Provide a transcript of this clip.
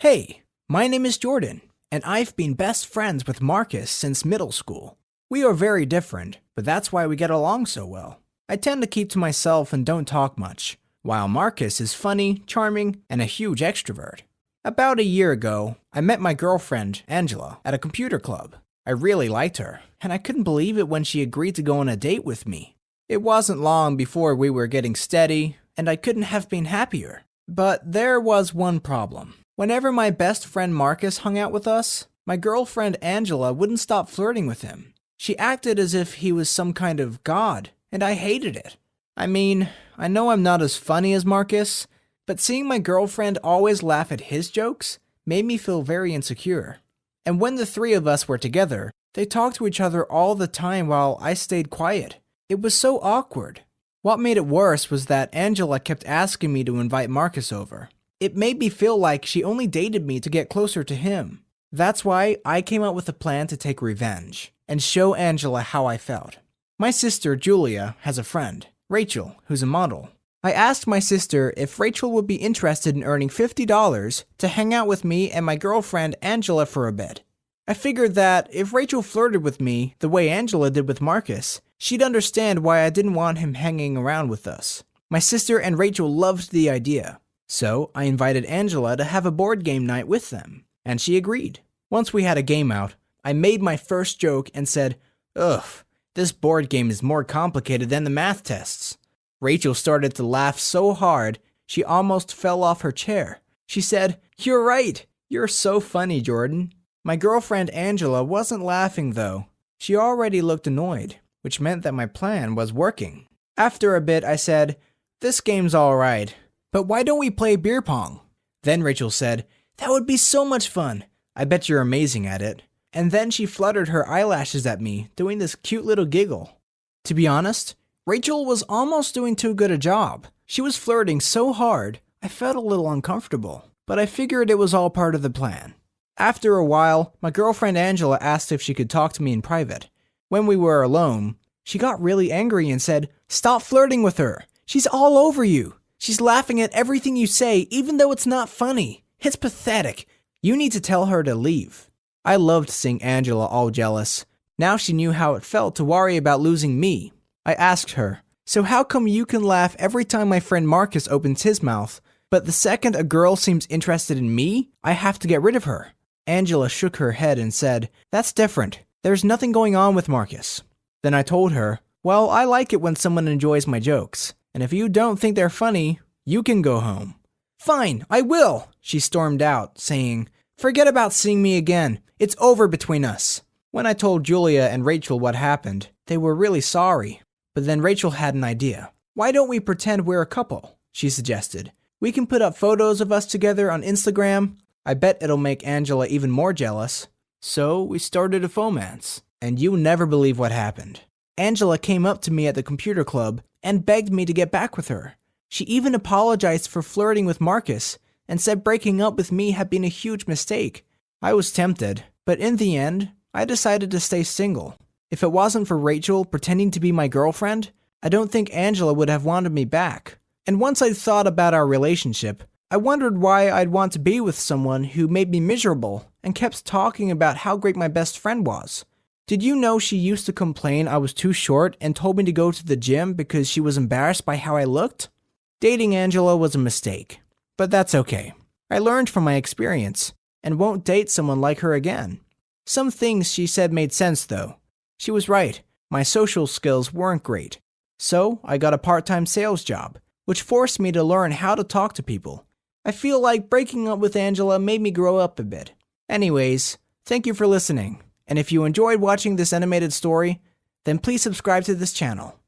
Hey, my name is Jordan, and I've been best friends with Marcus since middle school. We are very different, but that's why we get along so well. I tend to keep to myself and don't talk much, while Marcus is funny, charming, and a huge extrovert. About a year ago, I met my girlfriend, Angela, at a computer club. I really liked her, and I couldn't believe it when she agreed to go on a date with me. It wasn't long before we were getting steady, and I couldn't have been happier. But there was one problem. Whenever my best friend Marcus hung out with us, my girlfriend Angela wouldn't stop flirting with him. She acted as if he was some kind of god, and I hated it. I mean, I know I'm not as funny as Marcus, but seeing my girlfriend always laugh at his jokes made me feel very insecure. And when the three of us were together, they talked to each other all the time while I stayed quiet. It was so awkward. What made it worse was that Angela kept asking me to invite Marcus over. It made me feel like she only dated me to get closer to him. That's why I came up with a plan to take revenge and show Angela how I felt. My sister, Julia, has a friend, Rachel, who's a model. I asked my sister if Rachel would be interested in earning $50 to hang out with me and my girlfriend Angela for a bit. I figured that if Rachel flirted with me the way Angela did with Marcus, she'd understand why I didn't want him hanging around with us. My sister and Rachel loved the idea. So I invited Angela to have a board game night with them, and she agreed. Once we had a game out, I made my first joke and said, "Ugh, this board game is more complicated than the math tests." Rachel started to laugh so hard, she almost fell off her chair. She said, "You're right. You're so funny, Jordan." My girlfriend Angela wasn't laughing though. She already looked annoyed, which meant that my plan was working. After a bit, I said, "This game's alright, but why don't we play beer pong?" Then Rachel said, "That would be so much fun. I bet you're amazing at it." And then she fluttered her eyelashes at me, doing this cute little giggle. To be honest, Rachel was almost doing too good a job. She was flirting so hard, I felt a little uncomfortable, but I figured it was all part of the plan. After a while, my girlfriend Angela asked if she could talk to me in private. When we were alone, she got really angry and said, "Stop flirting with her. She's all over you. She's laughing at everything you say, even though it's not funny. It's pathetic. You need to tell her to leave." I loved seeing Angela all jealous. Now she knew how it felt to worry about losing me. I asked her, "So how come you can laugh every time my friend Marcus opens his mouth, but the second a girl seems interested in me, I have to get rid of her?" Angela shook her head and said, "That's different. There's nothing going on with Marcus." Then I told her, "Well, I like it when someone enjoys my jokes. And if you don't think they're funny, you can go home." "Fine, I will," she stormed out, saying, "Forget about seeing me again. It's over between us." When I told Julia and Rachel what happened, they were really sorry. But then Rachel had an idea. "Why don't we pretend we're a couple?" she suggested. "We can put up photos of us together on Instagram. I bet it'll make Angela even more jealous." So we started a fomance. And you'll never believe what happened. Angela came up to me at the computer club and begged me to get back with her. She even apologized for flirting with Marcus and said breaking up with me had been a huge mistake. I was tempted, but in the end, I decided to stay single. If it wasn't for Rachel pretending to be my girlfriend, I don't think Angela would have wanted me back. And once I'd thought about our relationship, I wondered why I'd want to be with someone who made me miserable and kept talking about how great my best friend was. Did you know she used to complain I was too short and told me to go to the gym because she was embarrassed by how I looked? Dating Angela was a mistake, but that's okay. I learned from my experience and won't date someone like her again. Some things she said made sense though. She was right, my social skills weren't great. So I got a part-time sales job, which forced me to learn how to talk to people. I feel like breaking up with Angela made me grow up a bit. Anyways, thank you for listening. And if you enjoyed watching this animated story, then please subscribe to this channel.